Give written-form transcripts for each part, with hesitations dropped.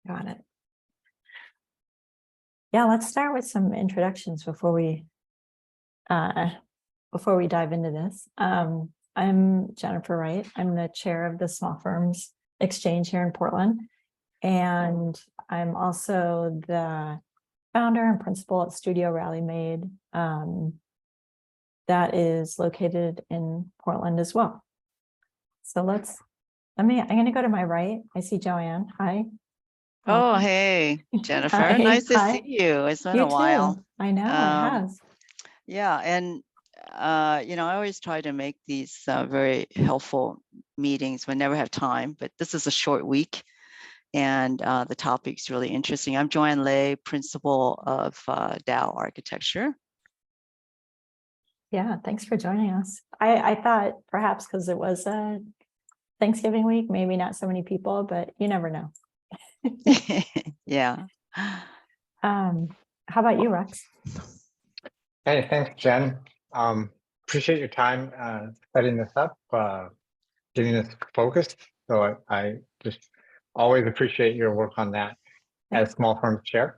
Got it. Yeah, let's start with some introductions before we dive into this. I'm Jennifer Wright. I'm the chair of the Small Firms Exchange here in Portland. And I'm also the founder and principal at Studio Rally Made, that is located in Portland as well. So I'm going to go to my right. I see Joanne. Hi. Oh, hey, Jennifer. Hi. Nice to Hi. see you. It's been You a while. too. I know, it has. Yeah, and I always try to make these very helpful meetings when I never have time, but this is a short week, and the topic's really interesting. I'm Joanne Lay, principal of Dow Architecture. Yeah, thanks for joining us. I thought perhaps because it was a Thanksgiving week, maybe not so many people, but you never know. Yeah. How about you, Rex? Hey, thanks, Jen. Appreciate your time setting this up, getting us focused. So I just always appreciate your work on that as Small Firms Chair.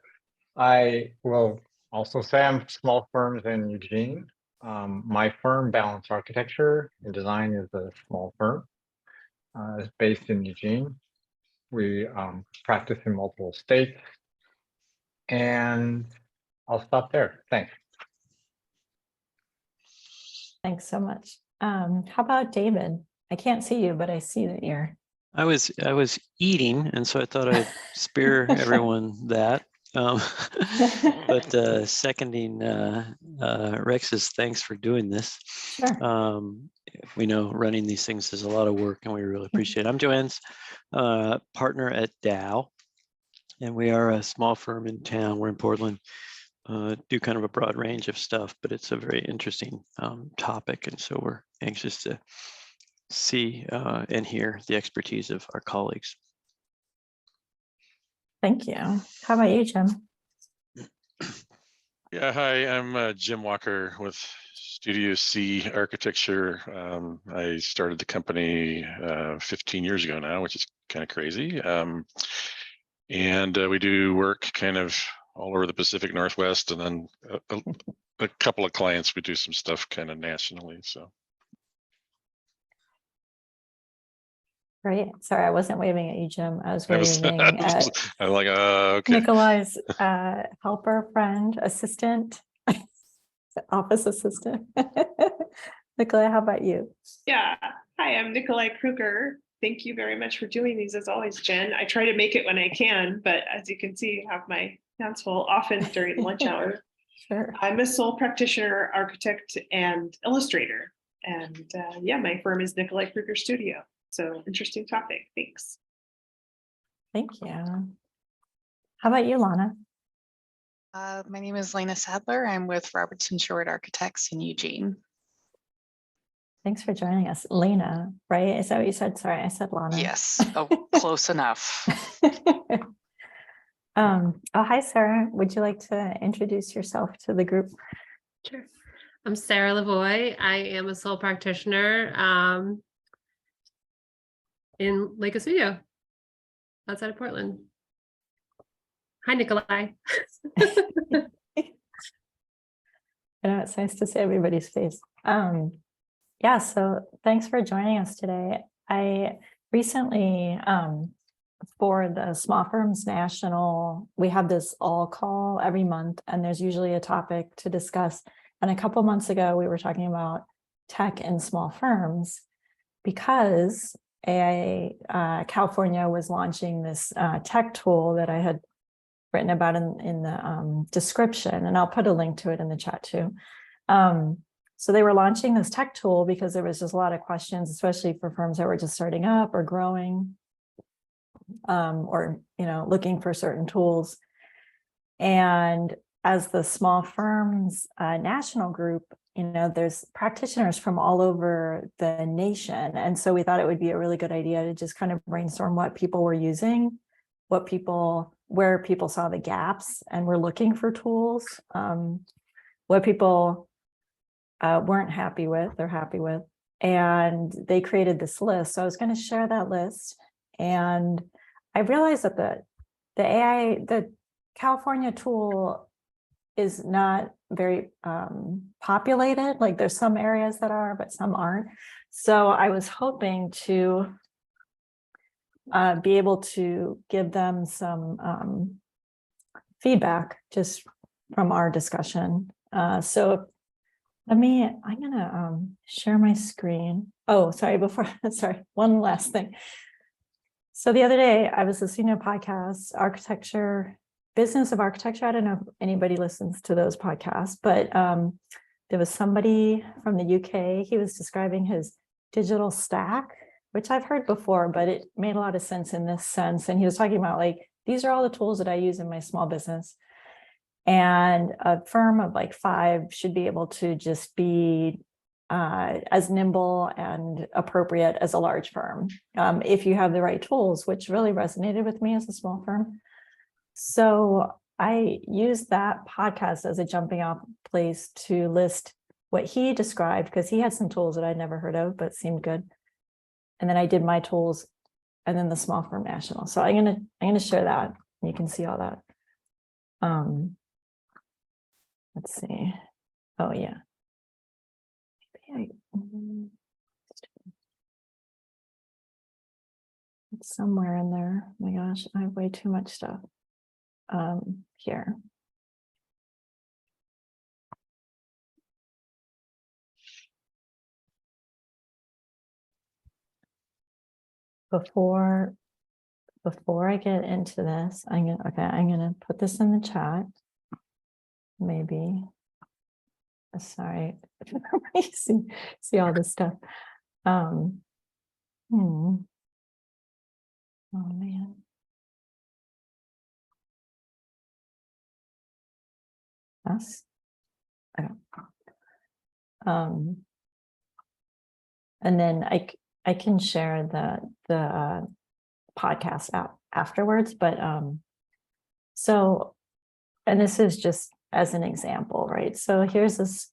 I will also say I'm Small Firms in Eugene. My firm, Balance Architecture and Design, is a small firm. It's based in Eugene. We practice in multiple states. And I'll stop there. Thanks. Thanks so much. How about David? I can't see you, but I see that you're. I was eating, and so I thought I'd spare everyone that. But seconding Rex's thanks for doing this. Sure. We know running these things is a lot of work, and we really appreciate it. I'm Joanne's partner at Dow, and we are a small firm in town. We're in Portland. Do kind of a broad range of stuff, but it's a very interesting topic, and so we're anxious to see and hear the expertise of our colleagues. Thank you. How about you, Jim? Yeah, hi, I'm Jim Walker with Studio C Architecture. I started the company 15 years ago now, which is kind of crazy. And we do work kind of all over the Pacific Northwest, and then a couple of clients, we do some stuff kind of nationally, so. Great. Sorry, I wasn't waving at you, Jim. I was waving at I'm like, okay. Nikolai's helper, friend, assistant, office assistant. Nikolai, how about you? Yeah. Hi, I'm Nikolai Kruger. Thank you very much for doing these as always, Jen. I try to make it when I can, but as you can see, I have my hands full often during lunch hour. Sure. I'm a sole practitioner, architect, and illustrator. And yeah, my firm is Nikolai Kruger Studio. So interesting topic. Thanks. Thank you. How about you, Lana? My name is Lena Sadler. I'm with Robertson Short Architects in Eugene. Thanks for joining us. Lena, right? Is that what you said? Sorry, I said Lana. Yes, close enough. Oh, hi, Sarah. Would you like to introduce yourself to the group? Sure. I'm Sarah Lavoie. I am a sole practitioner in Lake Oswego, outside of Portland. Hi, Nikolai. I know it's nice to see everybody's face. Yeah, so thanks for joining us today. I recently, for the Small Firms National, we have this all call every month, and there's usually a topic to discuss. And a couple months ago, we were talking about tech in small firms because AIA California was launching this tech tool that I had written about in the description, and I'll put a link to it in the chat too. So they were launching this tech tool because there was just a lot of questions, especially for firms that were just starting up or growing, or looking for certain tools. And as the Small Firms National Group, there's practitioners from all over the nation. And so we thought it would be a really good idea to just kind of brainstorm what people were using, where people saw the gaps and were looking for tools, what people weren't happy with or happy with, and they created this list. So I was going to share that list, and I realized that the California tool is not very populated. Like there's some areas that are, but some aren't. So I was hoping to be able to give them some feedback just from our discussion. So I'm gonna share my screen. Oh, sorry, sorry, one last thing. So the other day I was listening to a podcast, Business of Architecture. I don't know if anybody listens to those podcasts, but there was somebody from the UK. He was describing his digital stack, which I've heard before, but it made a lot of sense in this sense. And he was talking about like, these are all the tools that I use in my small business. And a firm of like 5 should be able to just be as nimble and appropriate as a large firm, if you have the right tools, which really resonated with me as a small firm. So I used that podcast as a jumping off place to list what he described, because he had some tools that I'd never heard of, but seemed good. And then I did my tools, and then the small firm national. So I'm gonna share that. You can see all that. Let's see. Oh yeah. It's somewhere in there. Oh my gosh, I have way too much stuff. Here. Before I get into this, I'm gonna put this in the chat. Maybe. Sorry, see all this stuff. Oh man. That's, I don't. And then I can share the podcast afterwards, but so, and this is just as an example, right? So here's this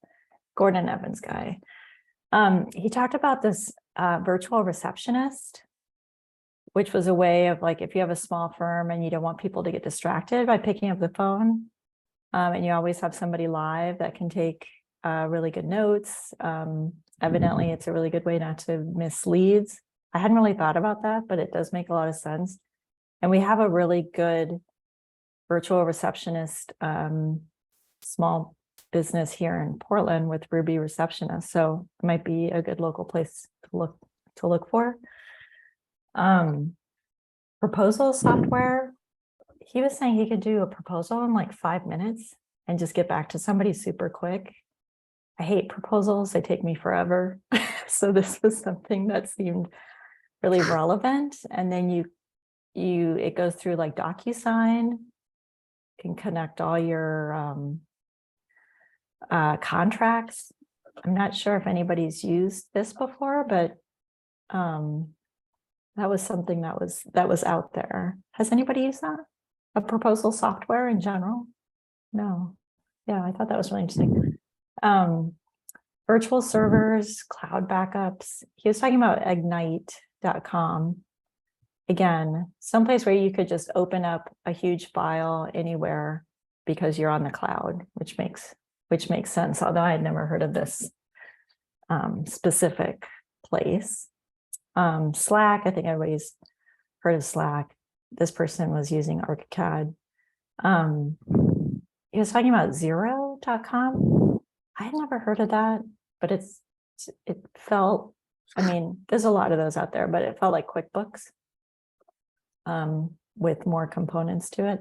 Gordon Evans guy. He talked about this virtual receptionist, which was a way of like, if you have a small firm and you don't want people to get distracted by picking up the phone, and you always have somebody live that can take really good notes. Evidently, it's a really good way not to miss leads. I hadn't really thought about that, but it does make a lot of sense. And we have a really good virtual receptionist small business here in Portland with Ruby Receptionist. So it might be a good local place to look for. Proposal software. He was saying he could do a proposal in like 5 minutes and just get back to somebody super quick. I hate proposals. They take me forever. So this was something that seemed really relevant. And then it goes through like DocuSign, can connect all your contracts. I'm not sure if anybody's used this before, but that was something that was out there. Has anybody used that? A proposal software in general? No. Yeah, I thought that was really interesting. Virtual servers, cloud backups. He was talking about ignite.com. Again, someplace where you could just open up a huge file anywhere because you're on the cloud, which makes sense. Although I had never heard of this specific place. Slack, I think everybody's heard of Slack. This person was using ArchiCAD. He was talking about Zero.com. I had never heard of that, but it felt, I mean, there's a lot of those out there, but it felt like QuickBooks with more components to it.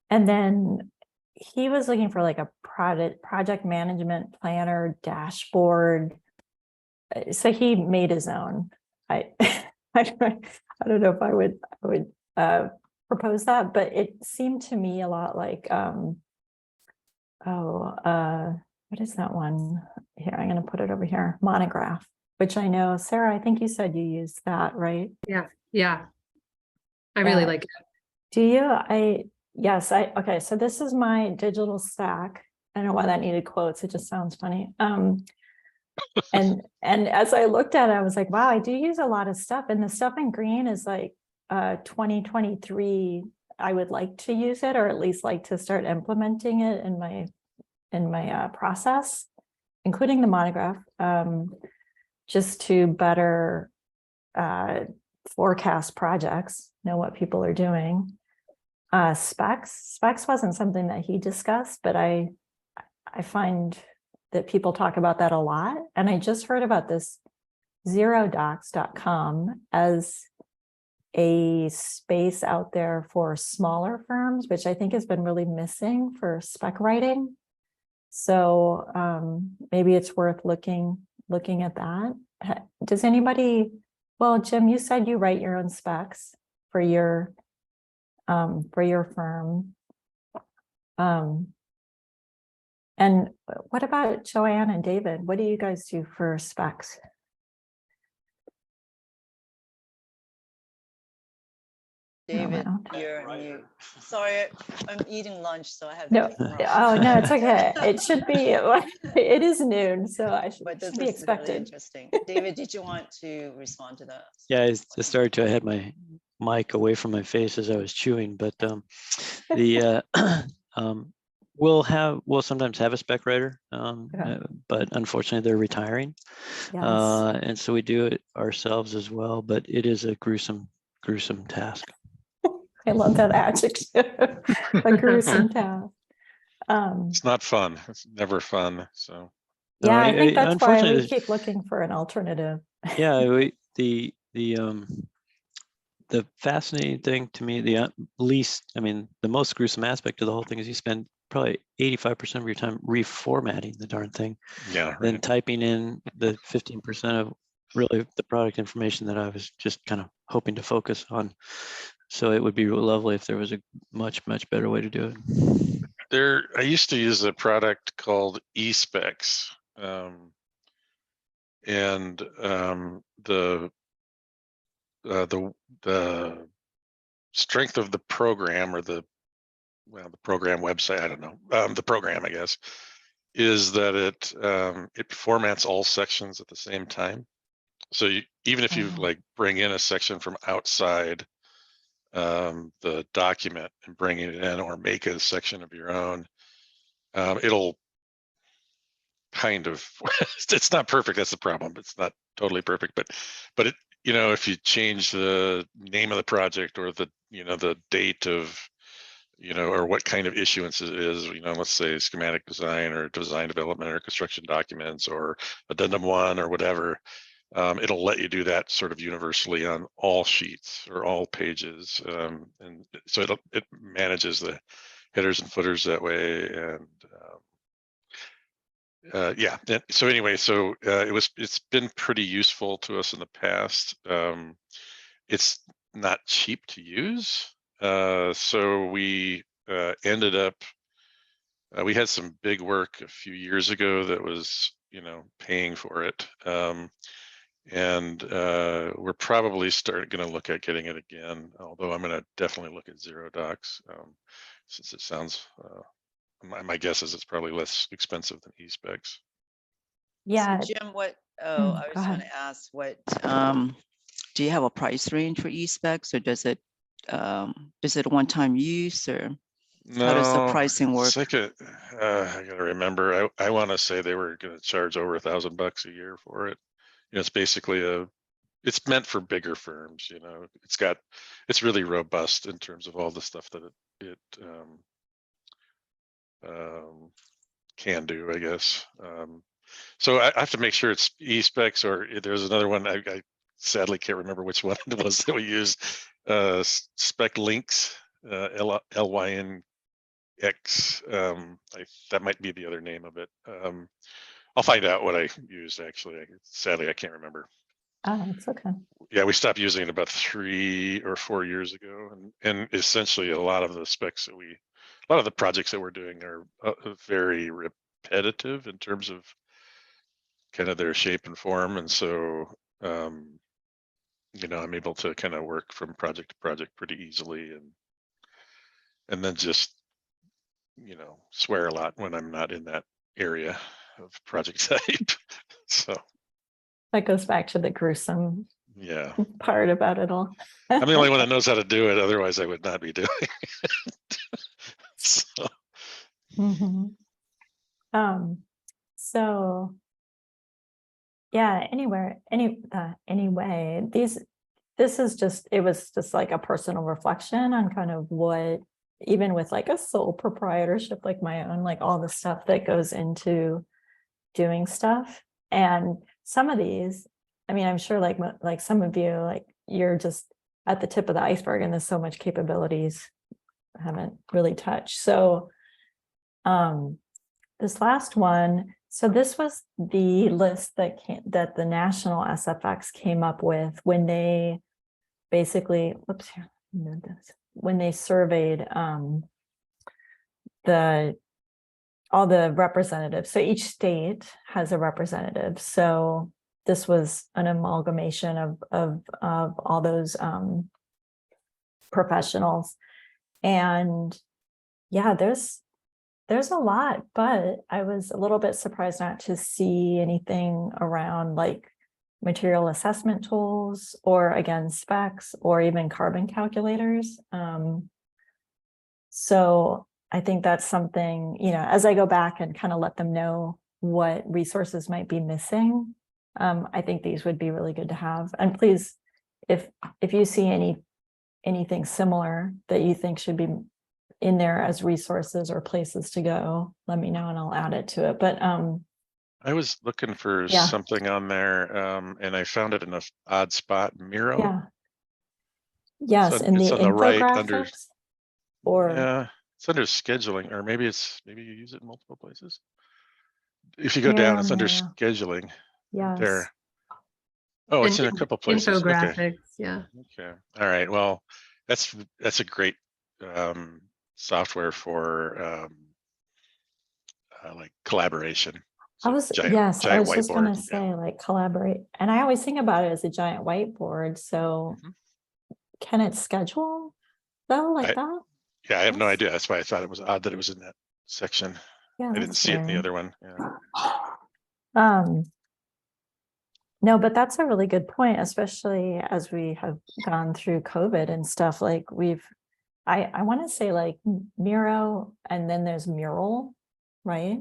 And then he was looking for like a project management planner dashboard. So he made his own. I don't know if I would propose that, but it seemed to me a lot like what is that one? Here, I'm going to put it over here. Monograph, which I know, Sarah, I think you said you used that, right? Yeah. I really like it. Do you? Yes. Okay. So this is my digital stack. I don't know why that needed quotes. It just sounds funny. And as I looked at it, I was like, wow, I do use a lot of stuff. And the stuff in green is like 2023. I would like to use it, or at least like to start implementing it in my process, including the monograph, just to better forecast projects, know what people are doing. Specs wasn't something that he discussed, but I find that people talk about that a lot. And I just heard about this zerodocs.com as a space out there for smaller firms, which I think has been really missing for spec writing. So maybe it's worth looking at that. Does anybody, well, Jim, you said you write your own specs for your firm. And what about Joanne and David? What do you guys do for specs? David, No, you're on mute. Sorry, I'm eating lunch, so I have. no. everything wrong. Oh no, it's okay. It should be. It is noon, so I should, But this should be is really expected. interesting. David, did you want to respond to that? Yeah, I started to. I had my mic away from my face as I was chewing, but we'll sometimes have a spec writer, but unfortunately they're retiring, Yes. and so we do it ourselves as well. But it is a gruesome task. I love that adjective. A gruesome task. It's not fun. It's never fun. So Yeah, I think that's why we unfortunately, keep looking for an alternative. yeah, the fascinating thing to me, the most gruesome aspect of the whole thing is you spend probably 85% of your time reformatting the darn thing, yeah, then right. typing in the 15% of really the product information that I was just kind of hoping to focus on. So it would be lovely if there was a much better way to do it. I used to use a product called eSpecs, and the strength of the program, or the program website, I don't know, the program, I guess, is that it formats all sections at the same time. So even if you like bring in a section from outside the document and bring it in, or make a section of your own, it'll kind of, it's not perfect, that's the problem. It's not totally perfect, but it, if you change the name of the project, or the the date of, or what kind of issuance it is, let's say schematic design, or design development, or construction documents, or addendum 1, or whatever, it'll let you do that sort of universally on all sheets or all pages, and so it manages the headers and footers that way. And yeah, so anyway, it's been pretty useful to us in the past. It's not cheap to use, so we ended up, we had some big work a few years ago that was paying for it, and we're probably going to look at getting it again, although I'm going to definitely look at ZeroDocs, since it sounds, my guess is it's probably less expensive than eSpecs. Yeah. So Jim, I go was going ahead. to ask, do you have a price range for eSpecs, or does it one-time use, or how does the pricing work? It's like I gotta remember, I want to say they were going to charge over $1,000 a year for it. It's basically it's meant for bigger firms. It's really robust in terms of all the stuff that it can do, I guess. So I have to make sure it's eSpecs, or there's another one. I sadly can't remember which one it was that we used. Spec Links, LYNX. That might be the other name of it. I'll find out what I used, actually. Sadly, I can't remember. Oh, it's okay. Yeah, we stopped using it about 3 or 4 years ago, and essentially a lot of the projects that we're doing are very repetitive in terms of kind of their shape and form, and so I'm able to kind of work from project to project pretty easily, and then just swear a lot when I'm not in that area of project type. So, That goes back to the gruesome yeah, part about it all. I'm the only one that knows how to do it. Otherwise, I would not be doing it. So, Mhm. So yeah, anyway, it was just like a personal reflection on kind of what, even with like a sole proprietorship like my own, like all the stuff that goes into doing stuff. And some of these, I mean, I'm sure like some of you, like you're just at the tip of the iceberg and there's so much capabilities I haven't really touched. So this last one, so this was the list that the national SFX came up with when they basically, when they surveyed all the representatives. So each state has a representative. So this was an amalgamation of all those professionals. And yeah, there's a lot, but I was a little bit surprised not to see anything around like material assessment tools or again, specs or even carbon calculators. So I think that's something, as I go back and kind of let them know what resources might be missing, I think these would be really good to have. And please, if you see anything similar that you think should be in there as resources or places to go, let me know and I'll add it to it. But I was looking for Yeah. something on there, and I found it in an odd spot. Miro. yeah. Yes, So in the it's on the right under. infographics or Yeah, it's under scheduling, or maybe you use it in multiple places. If you go down, Miro, it's under Miro. scheduling. Right Yes. there. Oh, it's in a couple places. Okay. Infographics, yeah. Okay. All right. Well, that's a great software for like collaboration. I So was giant just gonna whiteboard. say like collaborate. And I always think about it as a giant whiteboard. So Mhm. can it schedule though like that? Yeah, I have no Yes. idea. That's why I thought it was odd that it was in that section. Yeah, I didn't that's see it in the weird. other one. Yeah. No, but that's a really good point, especially as we have gone through COVID and stuff. Like I want to say like Miro, and then there's Mural, right?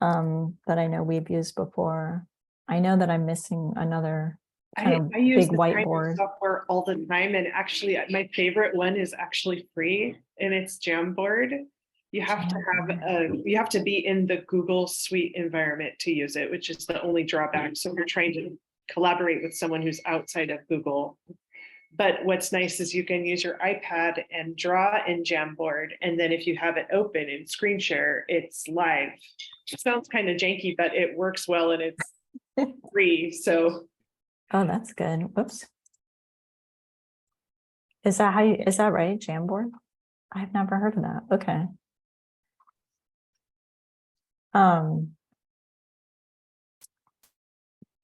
That I know we've used before. I know that I'm missing another kind of I use big the kind of whiteboard. software all the time, and actually my favorite one is actually free, and it's Jamboard. You have to be in the Google Suite environment to use it, which is the only drawback. So if you're trying to collaborate with someone who's outside of Google. But what's nice is you can use your iPad and draw in Jamboard, and then if you have it open in screen share, it's live. It sounds kind of janky, but it works well and it's free. So Oh, that's good. Whoops. Is that right? Jamboard? I've never heard of that. Okay.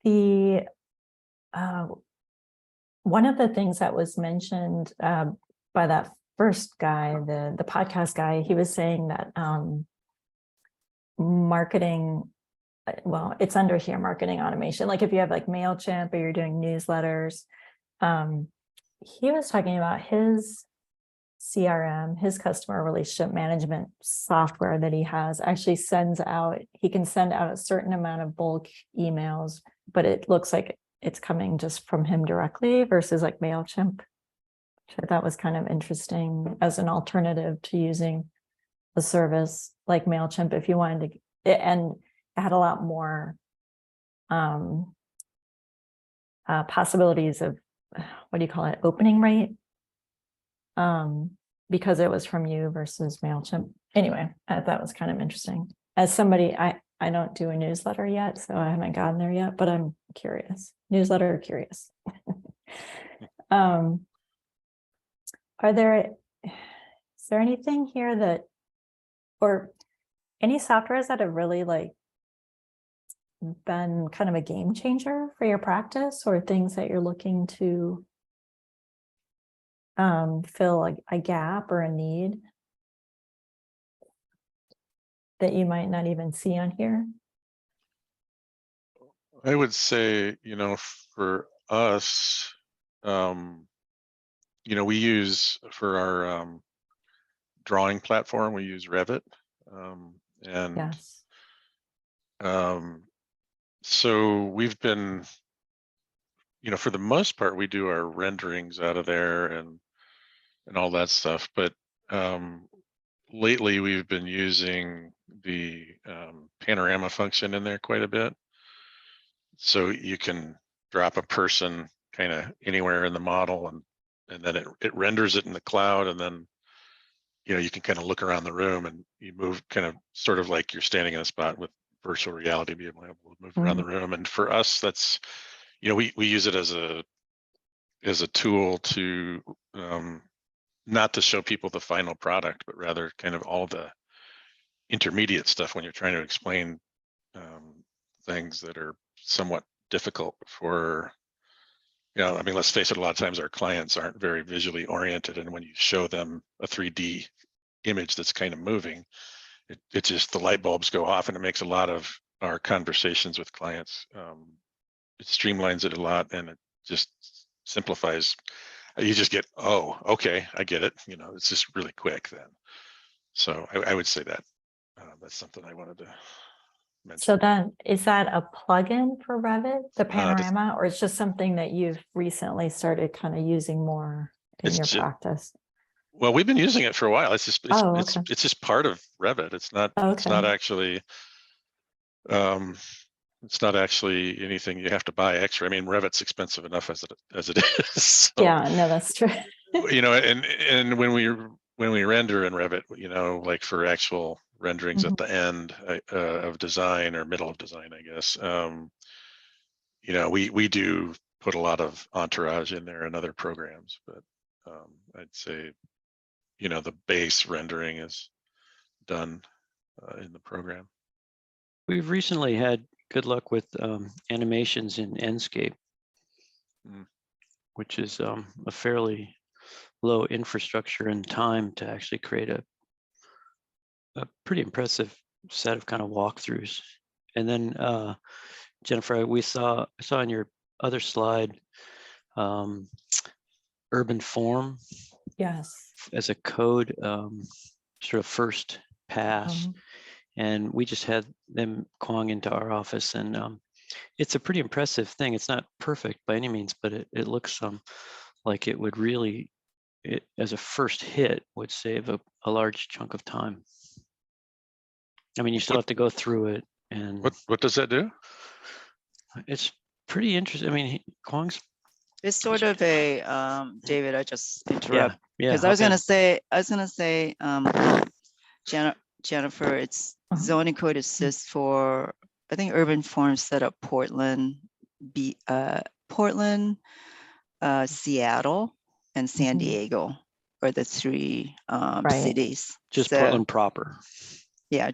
The one of the things that was mentioned by that first guy, the podcast guy, he was saying that marketing, well, it's under here, marketing automation. Like if you have like MailChimp or you're doing newsletters, he was talking about his CRM, his customer relationship management software that he has actually he can send out a certain amount of bulk emails, but it looks like it's coming just from him directly versus like MailChimp, which I thought was kind of interesting as an alternative to using a service like MailChimp if you wanted to, and it had a lot more possibilities of, what do you call it, opening rate, because it was from you versus MailChimp. Anyway, that was kind of interesting. As somebody, I don't do a newsletter yet, so I haven't gotten there yet, but I'm curious. Newsletter curious. Is there anything here that, or any softwares that have really like been kind of a game changer for your practice, or things that you're looking to fill a gap or a need that you might not even see on here? I would say, for us, we use for our drawing platform, we use Revit. And Yes. so we've been, for the most part, we do our renderings out of there and all that stuff. But lately we've been using the panorama function in there quite a bit. So you can drop a person kind of anywhere in the model, and then it renders it in the cloud, and then you can kind of look around the room and you move kind of sort of like you're standing in a spot with virtual reality, be able to move around the room. And for us, that's we use it as a tool to not to show people the final product, but rather kind of all the intermediate stuff when you're trying to explain things that are somewhat difficult for, I mean, let's face it, a lot of times our clients aren't very visually oriented, and when you show them a 3D image that's kind of moving, it just, the light bulbs go off, and it makes a lot of our conversations with clients, it streamlines it a lot, and it just simplifies. You just get, oh, okay, I get it. It's just really quick then. So I would say that that's something I wanted to mention. So then, is that a plugin for Revit, the panorama, or it's just something that you've recently started kind of using more in your practice? Well, we've been using it for a while. It's just it's just part of Revit. It's not it's not actually it's not actually anything you have to buy extra. I mean, Revit's expensive enough as it is. So, yeah, no, that's true. and when we render in Revit, like for actual renderings at the end of design or middle of design, I guess, we do put a lot of entourage in there and other programs, but I'd say, the base rendering is done in the program. We've recently had good luck with animations in Enscape, which is a fairly low infrastructure and time to actually create a pretty impressive set of kind of walkthroughs. And then Jennifer, I saw on your other slide, urban form. Yes. As a code sort of first pass. And we just had them calling into our office, and it's a pretty impressive thing. It's not perfect by any means, but it looks like it would really, as a first hit, would save a large chunk of time. I mean, you still have to go through it. And what does that do? It's pretty interesting. I mean, Kwong's. It's sort of a David, I just interrupt. Yeah. Because I was gonna say, Jennifer, it's zoning code assist for, I think, urban forms set up Portland, Seattle, and San Diego are the three cities. Just Portland proper. Yeah,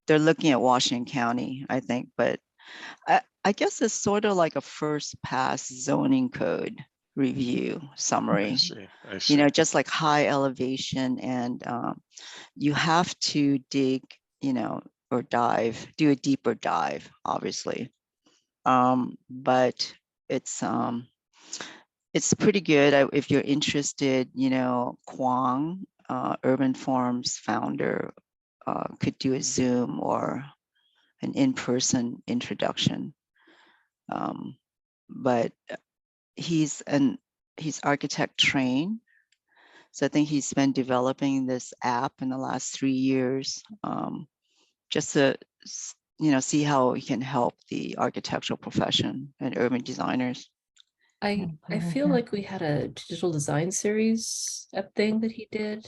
they're looking at Washington County, I think, but I guess it's sort of like a first pass zoning code review summary. I see. Just like high elevation, and you have to dig, or do a deeper dive, obviously. But it's pretty good. If you're interested, Kwong, Urban Forms founder, could do a Zoom or an in-person introduction. But he's architect trained. So I think he's been developing this app in the last 3 years, just to, see how he can help the architectural profession and urban designers. I feel like we had a digital design series thing that he did.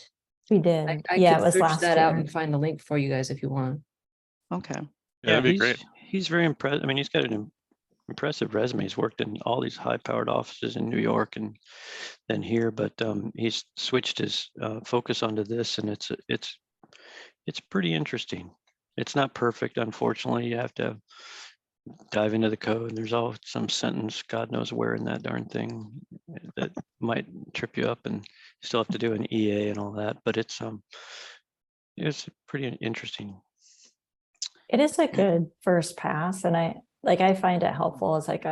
We did. I yeah, could it was search last that year. out and find the link for you guys if you want. Okay. Yeah, that'd be great. He's very impressed. I mean, he's got an impressive resume. He's worked in all these high-powered offices in New York and then here, but he's switched his focus onto this, and it's pretty interesting. It's not perfect, unfortunately. You have to dive into the code, and there's all some sentence, God knows where in that darn thing, that might trip you up, and you still have to do an EA and all that. But it's pretty interesting. It is a good first pass, and like I find it helpful as like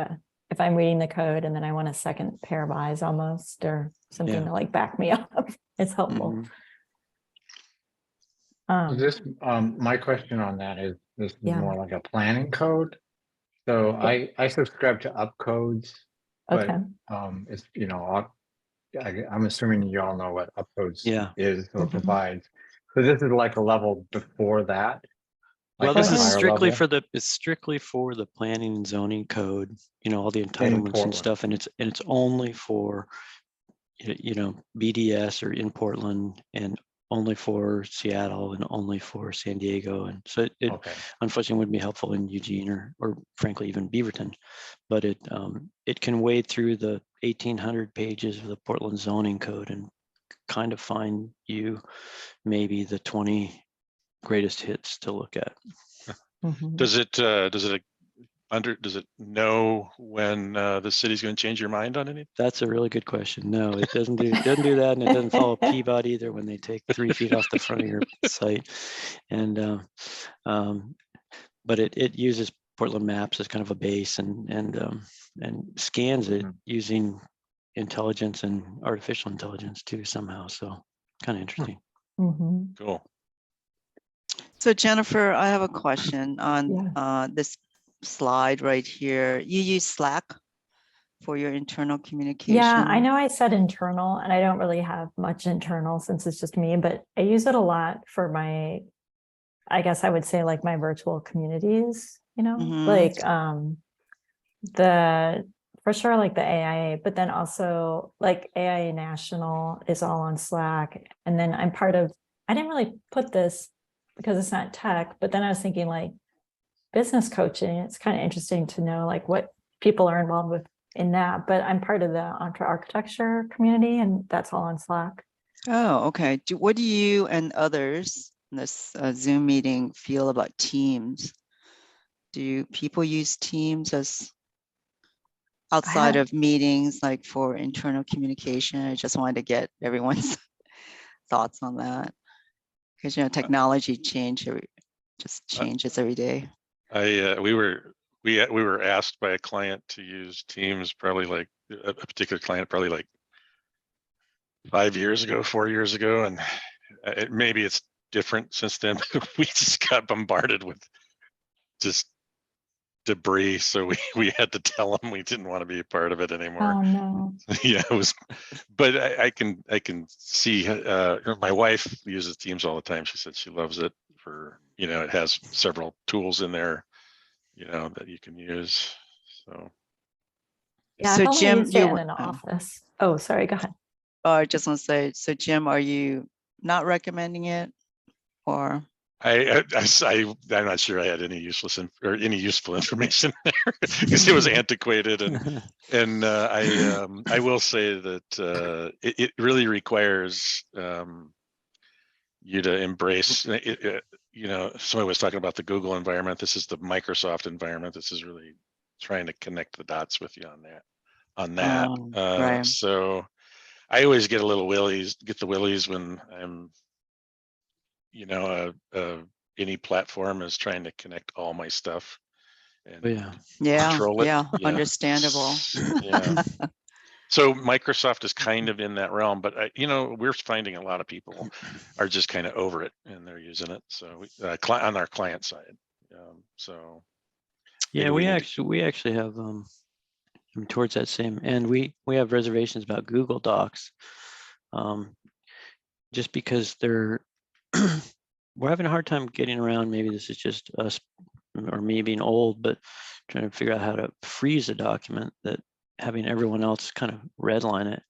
if I'm reading the code and then I want a second pair of eyes almost, or something Yeah. to like back me up, it's helpful. Mhm. So this, my question on that is, this is Yeah. more like a planning code. So Yeah. I subscribe to Upcodes, but Okay. it's, you know, I'm assuming you all know what Upcodes Yeah. is or Mhm. provides. So this is like a level before that. Well, Like this a is higher strictly level for it's strictly for the planning and zoning code, you know, all the in entitlements and Portland. stuff. And it's only for, you know, BDS or in Portland, and only for Seattle and only for San Diego. And so it Okay. unfortunately wouldn't be helpful in Eugene or frankly, even Beaverton, but it can wade through the 1,800 pages of the Portland zoning code and kind of find you maybe the 20 greatest hits to look at. Mhm. Does it know when the city's going to change your mind on anything? That's a really good question. No, it doesn't do that, and it doesn't follow PBOT either when they take 3 feet off the front of your site. And but it uses Portland Maps as kind of a base and scans it using intelligence and artificial intelligence too somehow. So kind of interesting. Mhm. Cool. So Jennifer, I have a question Yeah. on this slide right here. You use Slack for your internal communication? Yeah, I know I said internal, and I don't really have much internal since it's just me, but I use it a lot for my, I guess I would say like my virtual communities, you know, Mhm. like for sure like the AIA, but then also like AIA National is all on Slack. And then I'm part of, I didn't really put this because it's not tech, but then I was thinking like business coaching. It's kind of interesting to know like what people are involved with in that, but I'm part of the Entre Architecture community, and that's all on Slack. Oh, okay. What do you and others in this Zoom meeting feel about Teams? Do people use Teams as outside of meetings, like for internal communication? I just wanted to get everyone's thoughts on that, because you know technology changes every day. We were asked by a client to use Teams, probably like a particular client, probably like 5 years ago, 4 years ago, and maybe it's different since then. We just got bombarded with just debris, so we had to tell them we didn't want to be a part of it anymore. Oh no. Yeah, it was, but I can see my wife uses Teams all the time. She said she loves it for, you know, it has several tools in there, you know, that you can use. So Yeah, So I've only Jim, used it in an office. Oh, sorry, go ahead. I just want to say, so Jim, are you not recommending it, or? I'm not sure I had any any useful information there because it was antiquated, and I will say that it really requires you to embrace it. You know, somebody was talking about the Google environment. This is the Microsoft environment. This is really trying to connect the dots with you on that. Right. So I always get the willies when I'm, you know, any platform is trying to connect all my stuff and control it. Yeah, understandable. Yeah. So Microsoft is kind of in that realm, but you know, we're finding a lot of people are just kind of over it and they're using it. So on our client side. So yeah, we actually have towards that same end. We have reservations about Google Docs, just because we're having a hard time getting around. Maybe this is just us or me being old, but trying to figure out how to freeze a document that having everyone else kind of redline it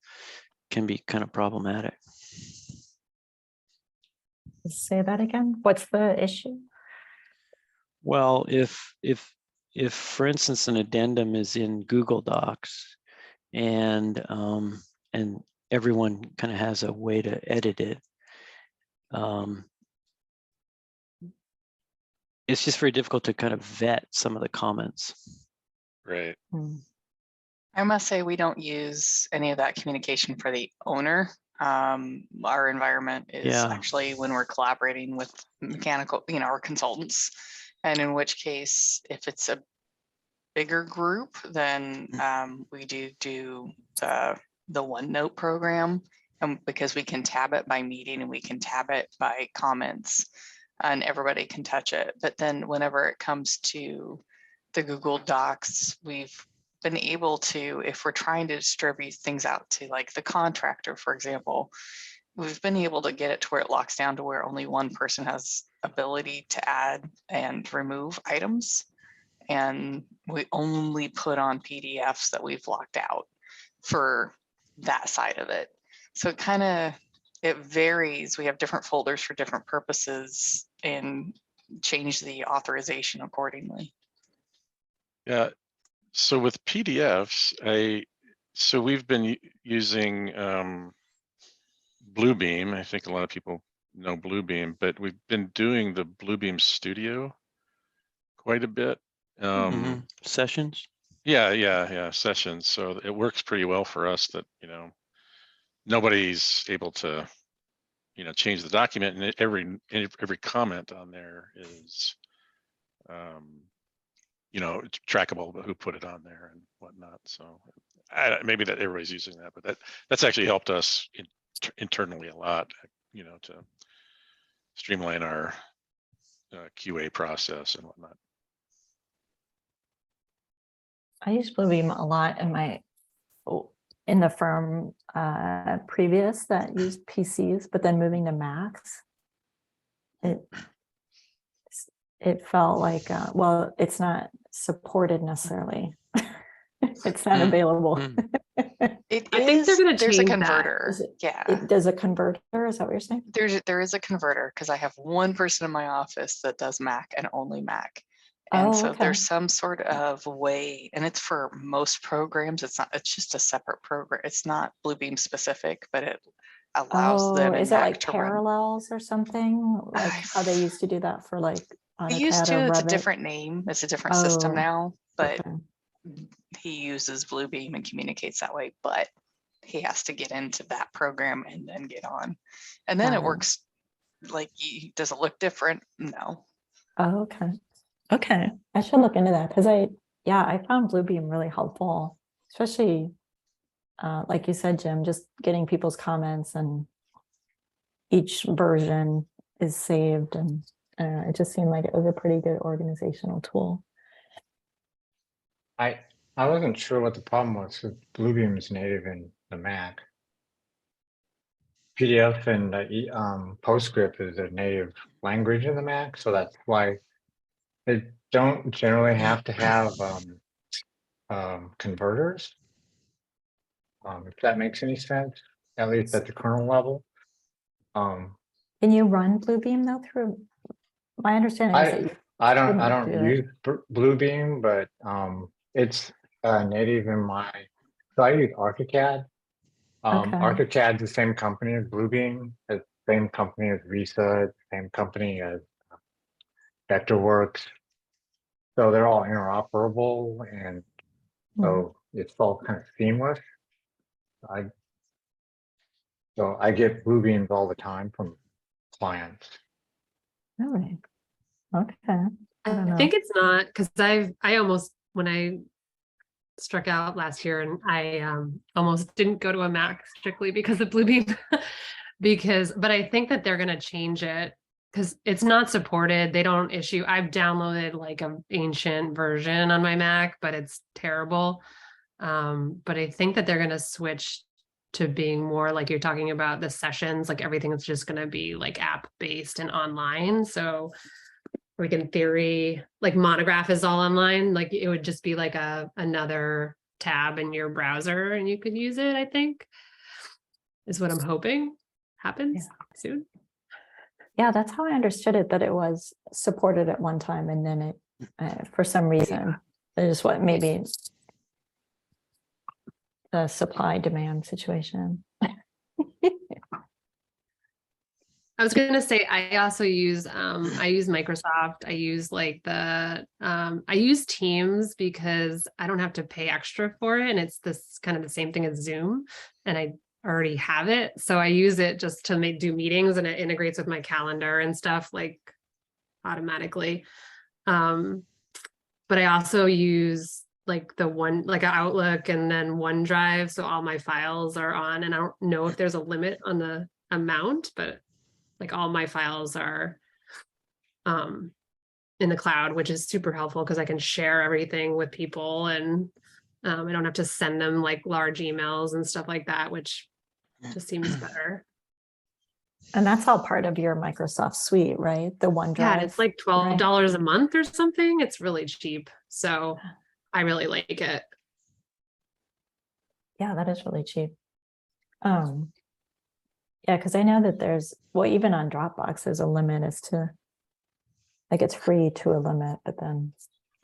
can be kind of problematic. Say that again. What's the issue? Well, if for instance an addendum is in Google Docs and everyone kind of has a way to edit it, it's just very difficult to kind of vet some of the comments. Right. I must say we don't use any of that communication for the owner. Our environment is actually when we're collaborating with mechanical, our consultants, and in which case, if it's a bigger group, then we do the OneNote program, because we can tab it by meeting and we can tab it by comments, and everybody can touch it. But then whenever it comes to the Google Docs, we've been able to, if we're trying to distribute things out to like the contractor, for example, we've been able to get it to where it locks down to where only one person has ability to add and remove items. And we only put on PDFs that we've locked out for that side of it. So it varies. We have different folders for different purposes and change the authorization accordingly. Yeah. So with PDFs, so we've been using Bluebeam. I think a lot of people know Bluebeam, but we've been doing the Bluebeam Studio quite a bit. Sessions. Yeah, sessions. So it works pretty well for us that, nobody's able to, change the document, and every comment on there is, trackable about who put it on there and whatnot. So maybe that everybody's using that, but that's actually helped us internally a lot, to streamline our QA process and whatnot. I use Bluebeam a lot in the firm previous that used PCs, but then moving to Macs, it felt like, well, it's not supported necessarily. It's not available. I think they're going to There's change a converter. Does a converter, is that what you're saying? There is a converter, because I have one person in my office that does Mac and only Mac. And Oh, so okay. there's some sort of way, and it's for most programs. It's just a separate program. It's not Bluebeam specific, but it allows them in Is it Mac like to run. Parallels or something? Like how they used to do that for like They used AutoCAD to, or it's a Revit? different name. It's a different system Oh, now, but okay. he uses Bluebeam and communicates that way, but he has to get into that program and then get on. And then it works like, does it look different? No. Oh, okay. Okay. I should look into that because I found Bluebeam really helpful, especially like you said, Jim, just getting people's comments, and each version is saved, and it just seemed like it was a pretty good organizational tool. I wasn't sure what the problem was with Bluebeam is native in the Mac. PDF and PostScript is a native language in the Mac, so that's why they don't generally have to have converters. If that makes any sense, at least at the kernel level. Can you run Bluebeam though through? My understanding is that you I couldn't don't do it. use Bluebeam, but it's native in my. So I use ArchTECH. Okay. ArchTECH is the same company as Bluebeam, the same company as Visa, same company as Vectorworks. So they're all interoperable, and so it's all kind of seamless. So I get Bluebeams all the time from clients. Really? Okay. I think it's not, because I almost, when I struck out last year, and I almost didn't go to a Mac strictly because of Bluebeam, but I think that they're going to change it because it's not supported. They don't issue. I've downloaded like an ancient version on my Mac, but it's terrible. But I think that they're going to switch to being more like you're talking about the sessions, like everything's just going to be like app based and online. So like in theory, like Monograph is all online, like it would just be like another tab in your browser and you could use it, I think, is what I'm hoping happens soon. Yeah, that's how I understood it, that it was supported at one time, and then it, for some reason, there's what maybe the supply demand situation. I was going to say, I also use, I use Microsoft. I use like I use Teams because I don't have to pay extra for it. And it's this kind of the same thing as Zoom, and I already have it. So I use it just to do meetings, and it integrates with my calendar and stuff like automatically. But but I also use like like Outlook and then OneDrive. So all my files are on, and I don't know if there's a limit on the amount, but like all my files are in the cloud, which is super helpful because I can share everything with people, and I don't have to send them like large emails and stuff like that, which just seems better. And that's all part of your Microsoft suite, right? The OneDrive. Yeah, and it's like right? $12 a month or something. It's really cheap. So I really like it. Yeah, that is really cheap. Yeah, because I know that there's, well, even on Dropbox, there's a limit as to, like, it's free to a limit,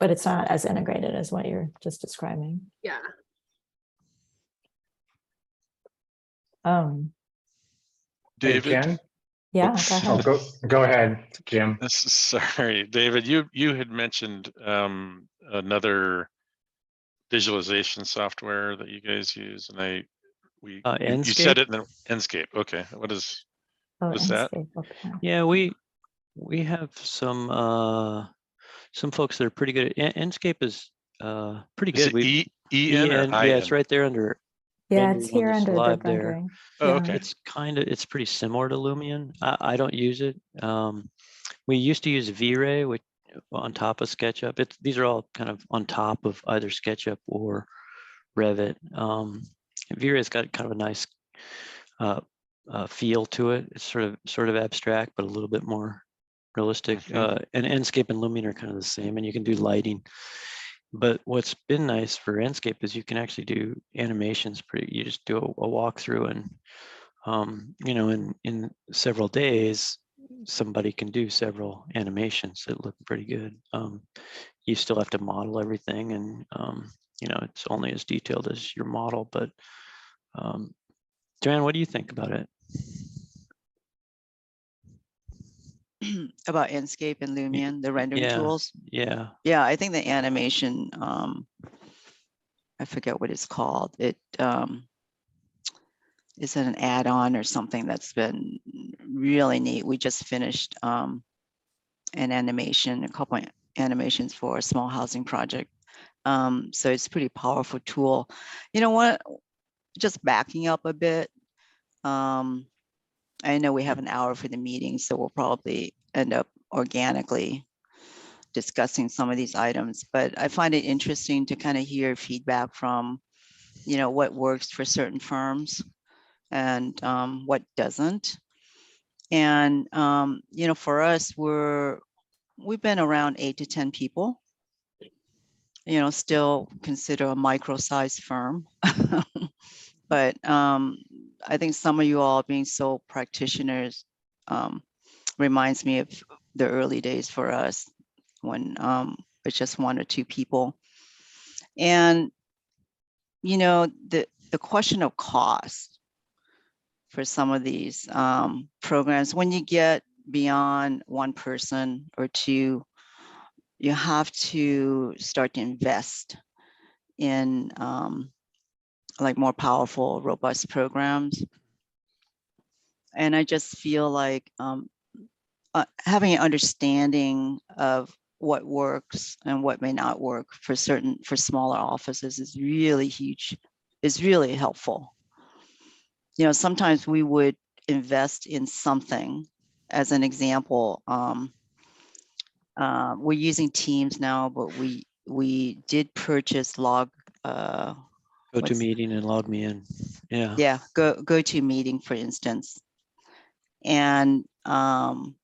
but it's not as integrated as what you're just describing. Yeah. Hey, David, Jen? Yeah, Oops. go ahead. Go ahead, Jim. Sorry, David, you had mentioned another visualization software that you guys use, and you Enscape? said it in the Enscape. Okay, what is Oh, that? Enscape, okay. Yeah, we have some folks that are pretty good at Enscape is pretty Is good. it EN or Yeah, it's IN? right there under Yeah, it's rendering on here the under the slide there. rendering. Oh, Yeah. okay. It's pretty similar to Lumion. I don't use it. We used to use V-Ray, which on top of SketchUp. These are all kind of on top of either SketchUp or Revit. V-Ray's got kind of a nice feel to it. It's sort of abstract, but a little bit more realistic. Mhm. And Enscape and Lumion are kind of the same, and you can do lighting. But what's been nice for Enscape is you can actually do animations. You just do a walkthrough, and in several days, somebody can do several animations that look pretty good. You still have to model everything, and it's only as detailed as your model. But Joanne, what do you think about it? About Enscape and Lumion, the rendering Yeah, tools. yeah. Yeah, I think the animation, I forget what it's called. It is an add-on or something that's been really neat. We just finished a couple of animations for a small housing project. So it's a pretty powerful tool. You know what? Just backing up a bit. I know we have an hour for the meeting, so we'll probably end up organically discussing some of these items, but I find it interesting to kind of hear feedback from, what works for certain firms and what doesn't. And, for us, we've been around 8 to 10 people, still consider a micro-sized firm. But I think some of you all being sole practitioners reminds me of the early days for us when it's just 1 or 2 people. And, the question of cost for some of these programs, when you get beyond 1 person or 2, you have to start to invest in like more powerful, robust programs. And I just feel like having an understanding of what works and what may not work for smaller offices is really huge, is really helpful. Sometimes we would invest in something. As an example, we're using Teams now, but we did purchase GoToMeeting and LogMeIn. Yeah. Yeah, GoToMeeting, for instance. And in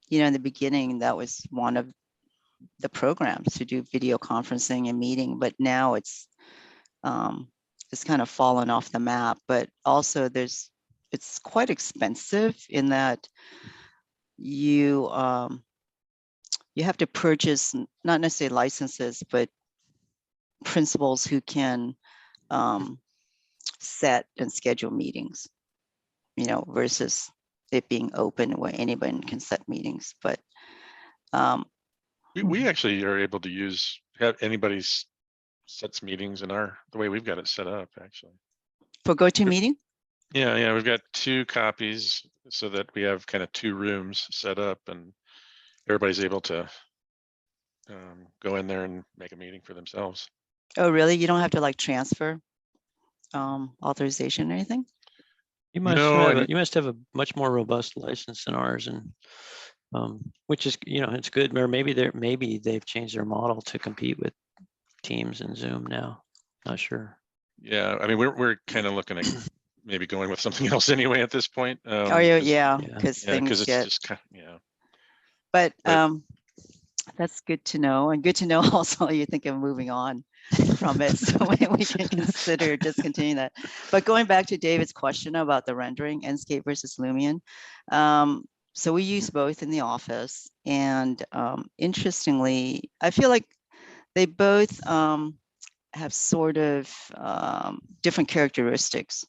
the beginning, that was one of the programs to do video conferencing and meeting, but now it's kind of fallen off the map. But also it's quite expensive in that you have to purchase not necessarily licenses, but principals who can set and schedule meetings, versus it being open where anybody can set meetings. But we actually are able to have anybody's sets meetings in the way we've got it set up, actually. For GoToMeeting? Yeah, we've got 2 copies so that we have kind of 2 rooms set up, and everybody's able to go in there and make a meeting for themselves. Oh, really? You don't have to like transfer authorization or anything? You must No, have and you must have a much more robust license than ours, and which is, it's good. Or maybe they've changed their model to compete with Teams and Zoom now. Not sure. yeah, I mean, we're kind of looking at maybe going with something else anyway at this point. Oh, yeah, 'cause- yeah, yeah. because yeah, because things it's get, just kind of, yeah. but But- that's good to know. And good to know also you think of moving on from it. So we can consider discontinuing that. But going back to David's question about the rendering, Enscape versus Lumion. So we use both in the office. And interestingly, I feel like they both have sort of different characteristics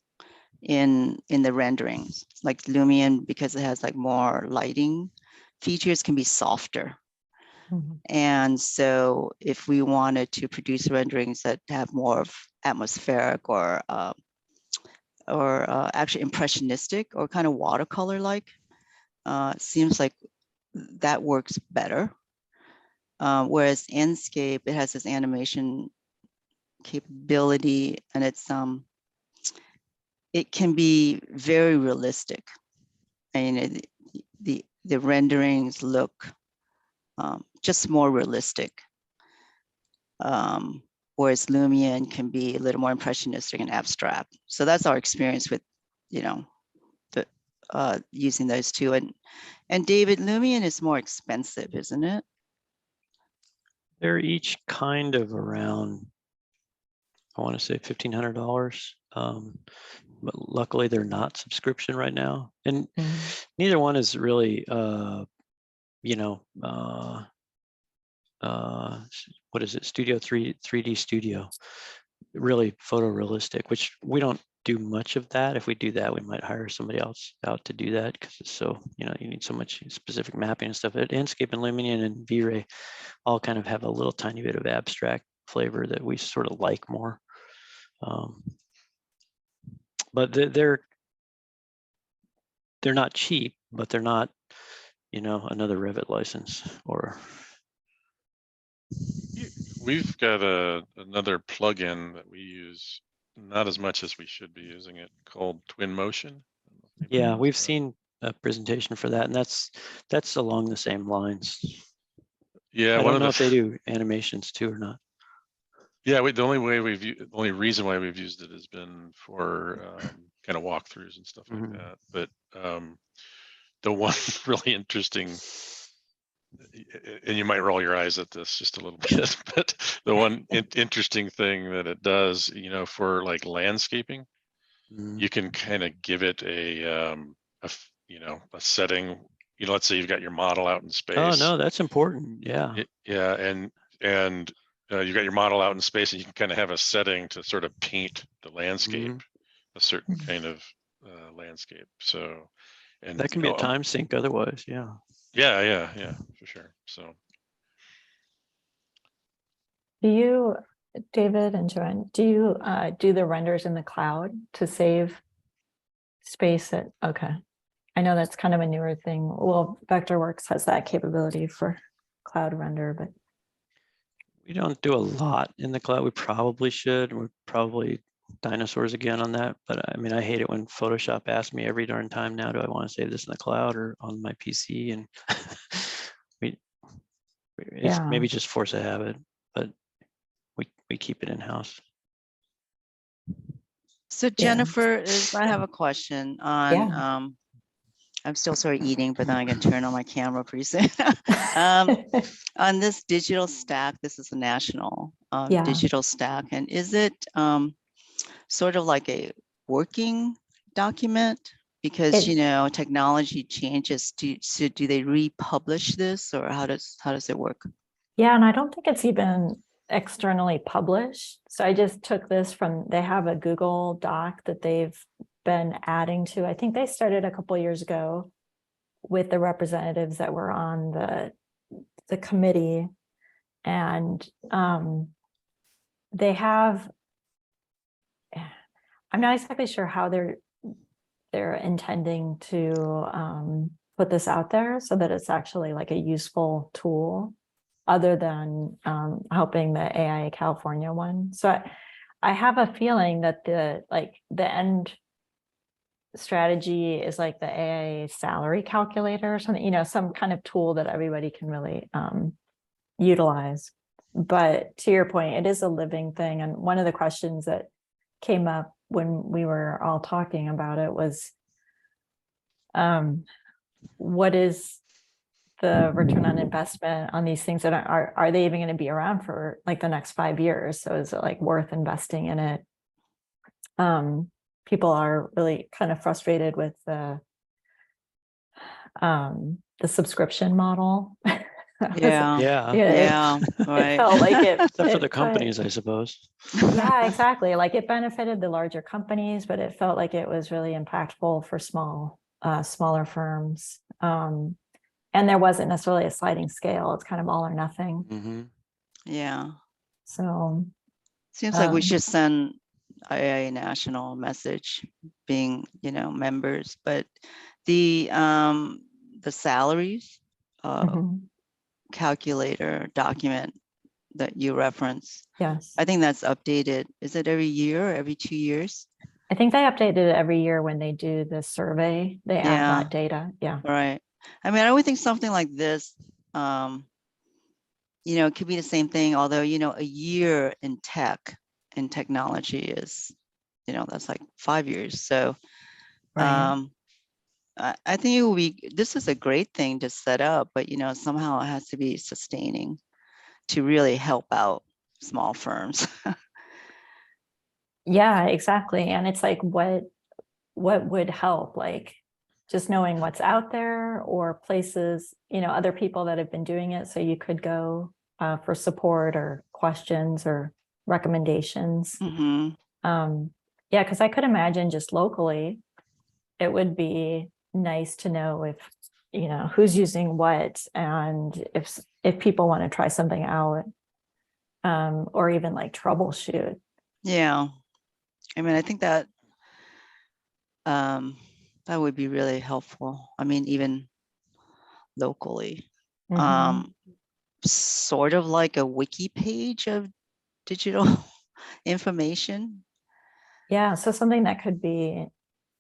in the renderings. Like Lumion, because it has like more lighting features, can be softer. Mhm. And so if we wanted to produce renderings that have more of atmospheric or actually impressionistic or kind of watercolor-like, it seems like that works better. Whereas Enscape, it has this animation capability, and it can be very realistic. I mean, the renderings look just more realistic. Whereas Lumion can be a little more impressionistic and abstract. So that's our experience with, using those two. And David, Lumion is more expensive, isn't it? They're each kind of around, I want to say $1,500. But luckily they're not subscription right now. And neither one is really, what is it? Studio 3D Studio, really photorealistic, which we don't do much of that. If we do that, we might hire somebody else out to do that because it's so, you need so much specific mapping and stuff. Enscape and Lumion and V-Ray all kind of have a little tiny bit of abstract flavor that we sort of like more. But they're not cheap, but they're not, another Revit license or. We've got another plugin that we use, not as much as we should be using it, called Twin Motion. Yeah, we've seen a presentation for that, and that's along the same lines. Yeah, I don't know if they do animations too or not. Yeah, the only reason why we've used it has been for kind of walkthroughs and stuff like that. But the one really interesting, and you might roll your eyes at this just a little bit, but the one interesting thing that it does, for like landscaping, you can kind of give it a setting. Let's say you've got your model out in space. Oh no, that's important. Yeah. And you've got your model out in space, and you can kind of have a setting to sort of paint the landscape, a certain kind of landscape. So, and that can be a time sink otherwise. Yeah. Yeah, for sure. So, Do you, David and Joanne, do you do the renders in the cloud to save space? Okay. I know that's kind of a newer thing. Well, Vectorworks has that capability for cloud render, but we don't do a lot in the cloud. We probably should. We're probably dinosaurs again on that. But I mean, I hate it when Photoshop asks me every darn time now, do I want to save this in the cloud or on my PC? And it's maybe just force a habit, but we keep it in-house. So Jennifer, I have a question on, I'm still sort of eating, but then I can turn on my camera pretty soon. On this digital stack, this is a national digital stack. And is it sort of like a working document? Because, technology changes. So do they republish this, or how does it work? Yeah, and I don't think it's even externally published. So I just took this they have a Google Doc that they've been adding to. I think they started a couple of years ago with the representatives that were on the committee, and they have, I'm not exactly sure how they're intending to put this out there so that it's actually like a useful tool other than helping the AIA California one. So I have a feeling that the end strategy is like the AIA salary calculator or something, some kind of tool that everybody can really utilize. But to your point, it is a living thing. And one of the questions that came up when we were all talking about it was, what is the return on investment on these things that are they even going to be around for like the next 5 years? So is it like worth investing in it? People are really kind of frustrated with the subscriction model. Yeah. Yeah. Right. It felt like it. Except for the companies, I suppose. Yeah, exactly. Like it benefited the larger companies, but it felt like it was really impactful for smaller firms. And there wasn't necessarily a sliding scale. It's kind of all or nothing. Mm-hmm. Yeah. So Seems like we should send AIA National a message, being, members, but the salaries calculator document that you reference, yes, I think that's updated. Is it every year or every 2 years? I think they update it every year when they do the survey. They add that data. Yeah. Right. I mean, I would think something like this, it could be the same thing, although, a year in technology is, that's like 5 years. So Right. I think this is a great thing to set up, but, somehow it has to be sustaining to really help out small firms. Yeah, exactly. And it's like, what would help? Like just knowing what's out there or places, other people that have been doing it. So you could go for support or questions or recommendations. Yeah, because I could imagine just locally, it would be nice to know if, who's using what, and if people want to try something out, or even like troubleshoot. Yeah. I mean, I think that that would be really helpful. I mean, even locally, sort of like a wiki page of digital information. Yeah, so something that could be,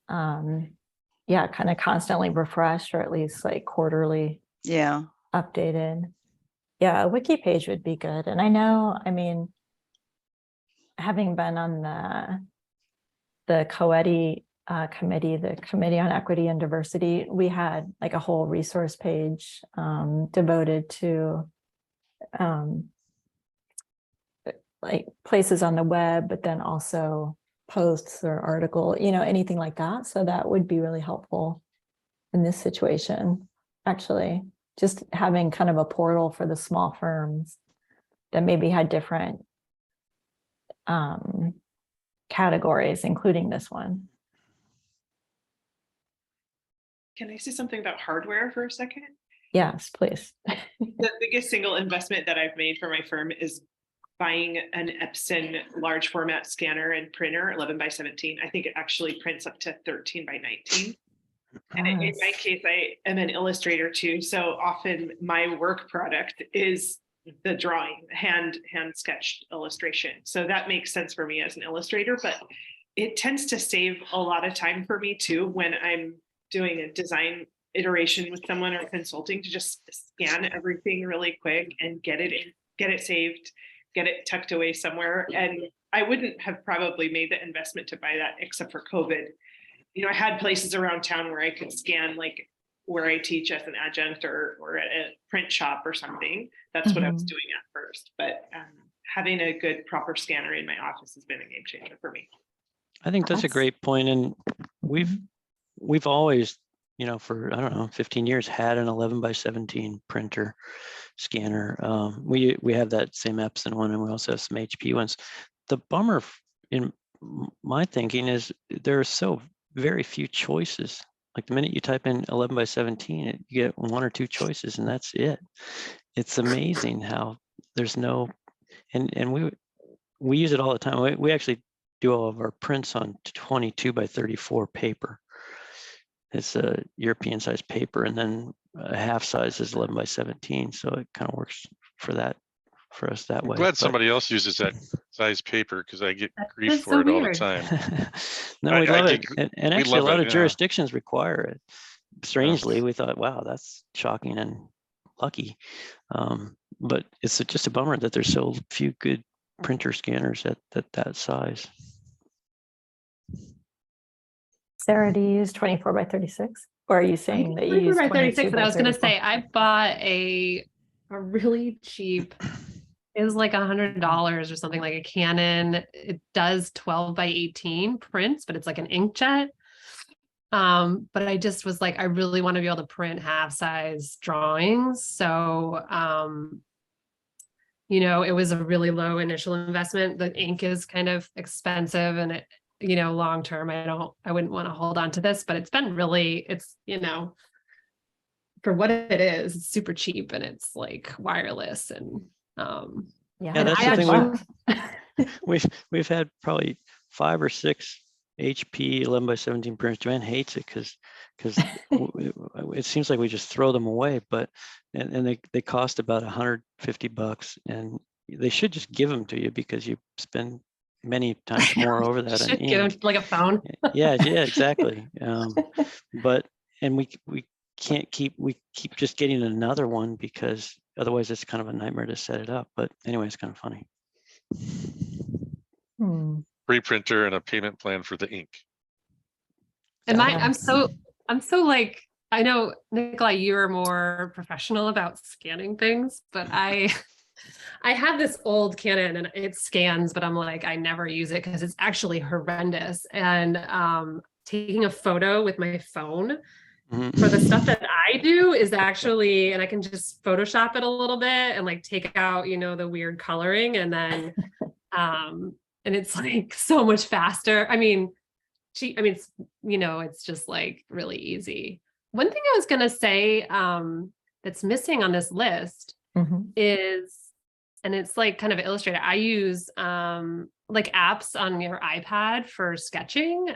kind of constantly refreshed, or at least like quarterly updated. Yeah, a wiki page would be good. And I know, I mean, having been on the COEDI committee, the Committee on Equity and Diversity, we had like a whole resource page devoted to like places on the web, but then also posts or article, anything like that. So that would be really helpful in this situation, actually, just having kind of a portal for the small firms that maybe had different categories, including this one. Can I say something about hardware for a second? Yes, please. The biggest single investment that I've made for my firm is buying an Epson large format scanner and printer, 11 by 17. I think it actually prints up to 13 by 19. And in my case, I am an illustrator too. So often my work product is the drawing, hand sketched illustration. So that makes sense for me as an illustrator, but it tends to save a lot of time for me too when I'm doing a design iteration with someone or consulting, to just scan everything really quick and get it saved, get it tucked away somewhere. And I wouldn't have probably made the investment to buy that except for COVID. I had places around town where I could scan, like where I teach as an adjunct or at a print shop or something. That's what I was doing at first. But having a good proper scanner in my office has been a game changer for me. I think that's a great point. And we've always, for, I don't know, 15 years had an 11 by 17 printer scanner. We have that same Epson one, and we also have some HP ones. The bummer in my thinking is there are so very few choices. Like the minute you type in 11 by 17, you get one or two choices, and that's it. It's amazing how there's no, and we use it all the time. We actually do all of our prints on 22 by 34 paper. It's a European size paper, and then a half size is 11 by 17. So it kind of works for us that I'm way. glad but- somebody else uses that size paper because I get grief That's for so it all the weird. time. No, we I love get it. gr- And we actually, a love lot it, of yeah. jurisdictions require it. Strangely, we thought, wow, that's shocking and lucky. But it's just a bummer that there's so few good printer scanners at that size. Sarah, do you use 24 by 36? Or are you saying that you use 24 by 22 36, by and I was gonna 34? say I bought a really cheap. It was like $100 or something, like a Canon. It does 12 by 18 prints, but it's like an inkjet. But I just was like, I really want to be able to print half size drawings. So, you know, it was a really low initial investment. The ink is kind of expensive, and it, you know, long term, I wouldn't want to hold on to this, but it's been really, it's, you know, for what it is, it's super cheap, and it's like wireless, and Yeah, and that's I the thing actually- we've had probably 5 or 6 HP 11 by 17 prints. Joanne hates it because it seems like we just throw them away, but and they cost about $150, and they should just give them to you because you spend many times more over that on should give ink. them like a phone. Yeah, exactly. But we keep just getting another one because otherwise it's kind of a nightmare to set it up. But anyway, it's kind of funny. Free printer and a payment plan for the ink. And Yeah. I'm so like, I know, Nikolai, you're more professional about scanning things, but I have this old Canon and it scans, but I'm like, I never use it because it's actually horrendous. And taking a photo with my phone for the stuff that I do is actually, and I can just Photoshop it a little bit and like take out, you know, the weird coloring, and then and it's like so much faster. I mean, it's, you know, it's just like really easy. One thing I was gonna say that's missing on this list is, and it's like kind of illustrated, I use like apps on your iPad for sketching,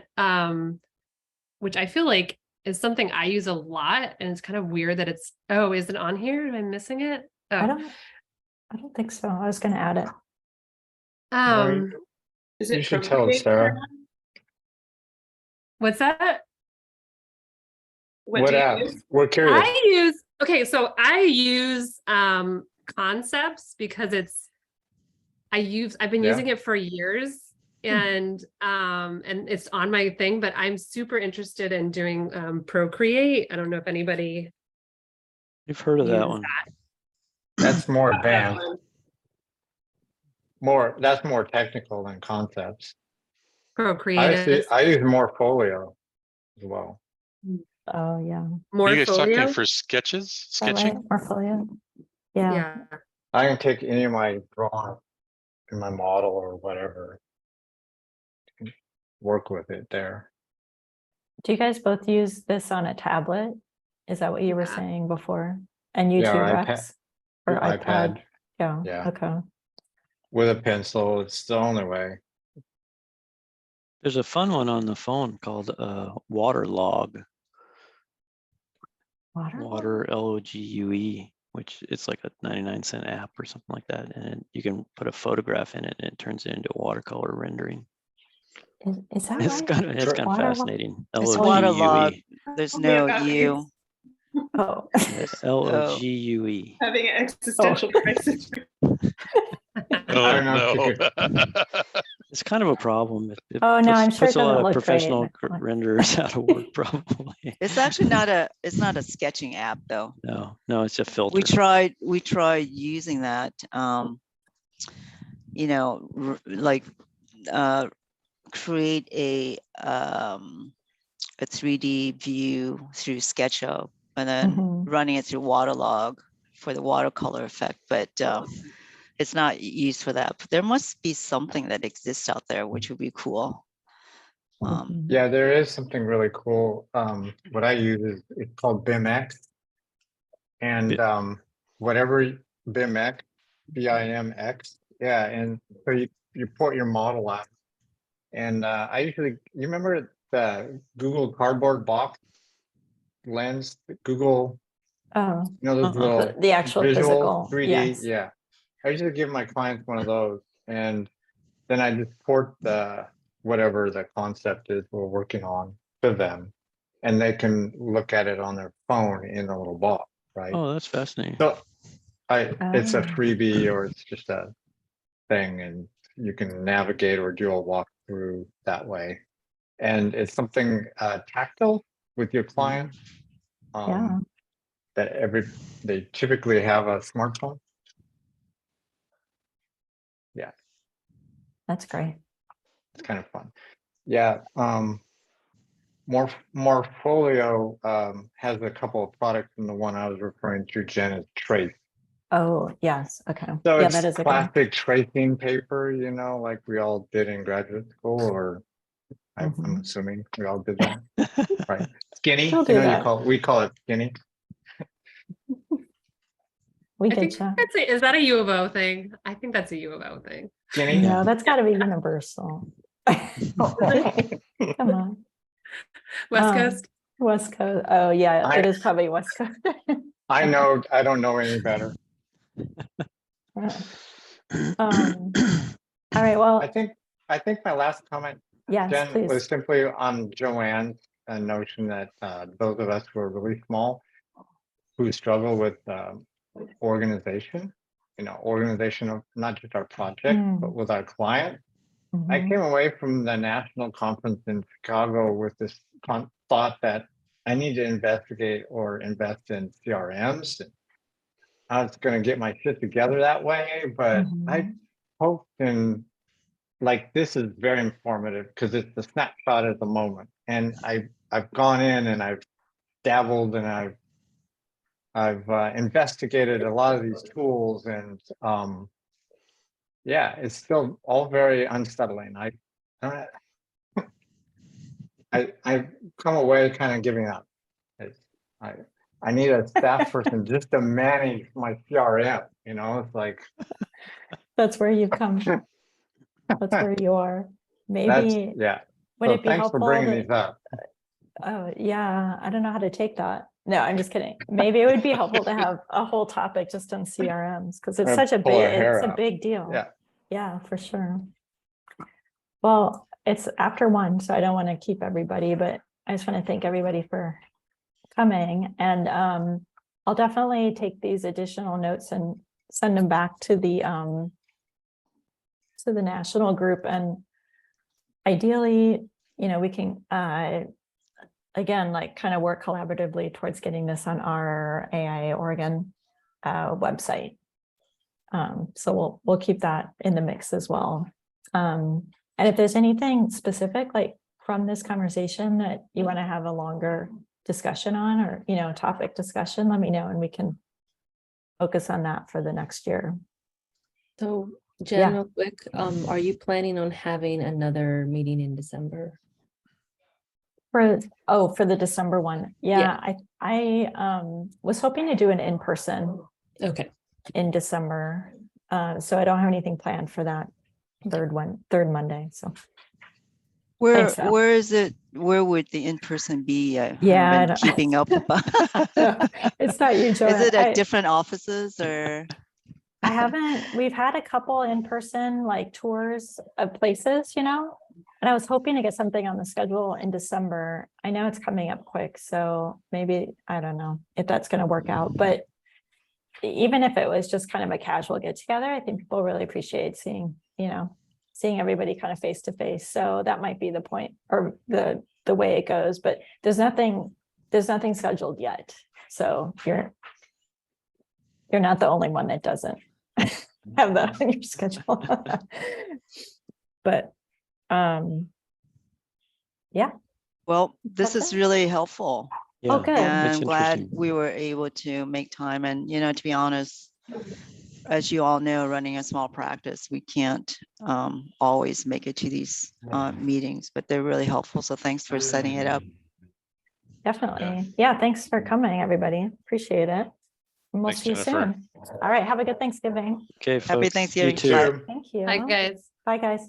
which I feel like is something I use a lot, and it's kind of weird that it's, oh, is it on here? Am I missing it? Oh. I don't think so. I was going to add it. Is You it should tell us, Procreate? Sarah. What's that? What What do you app? use? We're curious. I use Concepts because I've been Yeah. using it for years, and it's on my thing, but I'm super interested in doing Procreate. I don't know if anybody You've heard of that uses one. That's more Not that advanced. one. That's more technical than Concepts. Procreate is I use Morfolio as well. Oh, yeah. Are you guys talking Morfolio. for sketches? Is that right? Sketching? Morfolio. Yeah. Yeah. I can take any of my drawing in my model or whatever, work with it there. Do you guys both use this on a tablet? Is that what you were Yeah. saying before? And you Yeah, too, or Rex? Or iPad? Yeah. Yeah. Okay. With a pencil, it's the only way. There's a fun one on the phone called Waterlog. Water LOGUE, which it's like a 99-cent app or something like that, and you can put a photograph in it, and it turns it into watercolor rendering. Is that It's right? kind of Waterlog? fascinating. It's LOGUE. waterlog. There's Oh, no yeah, U. Oh. LOGUE. Having an existential crisis. I Oh don't know if you no. It's kind of a problem. It Oh, no, I'm sure it puts a lot doesn't of look professional great. renderers out of work, probably. It's actually not a sketching app though. No, it's a filter. We tried using that, you know, create a 3D view through SketchUp and then running it through Waterlog for the watercolor effect, but it's not used for that. But there must be something that exists out there which would be cool. Yeah, there is something really cool. What I use is it's called BIMX, and whatever BIMX, BIMX, yeah, and so you put your model out, and you remember the Google Cardboard box lens, Google Oh, You know, those Uh-huh. little the actual physical, 3D, yes. yeah. I usually give my clients one of those, and then I just port the whatever the concept is we're working on to them, and they can look at it on their phone in a little box, right? Oh, that's fascinating. So it's a Oh. freebie, or it's just a thing, and you can navigate or do a walkthrough that way. And it's something tactile with your client. Yeah. That they typically have a smartphone. Yeah, That's great. it's kind of fun. Yeah. Morfolio has a couple of products, and the one I was referring to, Jen, is Trace. Oh, yes. Okay. So Yeah, it's that is a good. classic tracing paper, you know, like we all did in graduate school, or I'm Mhm. assuming we all did that, right? Skinny, Still you do know, that. we call it skinny. We I think get you. is that a U of O thing? I think that's a U of O thing. Skinny. No, that's got to be universal. Come on. West Coast. West Coast. Oh, yeah, it is probably West Coast. I don't know any better. All right. Well, I think my last comment, yes, Jen, please. was simply on Joanne's notion that those of us who are really small, who struggle with organization, you know, organization of not just our project, but with our client. I Mhm. came away from the national conference in Chicago with this thought that I need to investigate or invest in CRMs. I was going to get my shit together that way, but I Mhm. hoped and like this is very informative because it's the snapshot at the moment, and I've gone in and I've dabbled and I've investigated a lot of these tools, and yeah, it's still all very unsettling. I've come away kind of giving up. I need a staff person just to manage my CRM. You know, it's like That's where you've come. That's where you are. that's Maybe yeah. would So it be thanks for helpful bringing to? these up. Oh, yeah. I don't know how to take that. No, I'm just kidding. Maybe it would be helpful to have a whole topic just on CRMs because it's such a Pull our big, hair it's a out. big deal. Yeah. Yeah, for sure. Well, it's after 1, so I don't want to keep everybody, but I just want to thank everybody for coming. And I'll definitely take these additional notes and send them back to the national group. And ideally, you know, we can again, like kind of work collaboratively towards getting this on our AIA Oregon website. So we'll keep that in the mix as well. And if there's anything specific, like from this conversation that you want to have a longer discussion on, or, you know, topic discussion, let me know and we can focus on that for the next year. So Jen, real quick, are you planning on having another meeting in December? For the December one. Yeah. I was hoping to do an in-person in December. So I don't have anything planned for that third Monday. So where is it? Where would the in-person be? I haven't been keeping up. It's not you, Joanne. Is it at different offices or? We've had a couple in-person like tours of places, you know, and I was hoping to get something on the schedule in December. I know it's coming up quick, so maybe, I don't know if that's going to work out, but even if it was just kind of a casual get together, I think people really appreciate seeing everybody kind of face to face. So that might be the point or the way it goes, but there's nothing scheduled yet. So you're not the only one that doesn't have that on your schedule. But yeah. Well, this is really helpful. Yeah, oh, good. And that's I'm glad interesting. we were able to make time. And, you know, to be honest, as you all know, running a small practice, we can't always make it to these meetings, but they're really helpful. So thanks for setting it up. Definitely. Yeah. Thanks for coming, everybody. Appreciate it. And we'll Thanks, see you Jennifer. soon. All right. Have a good Thanksgiving. Okay, Happy folks. Thanksgiving. You too. Bye. Thank you. Hi, guys. Bye, guys.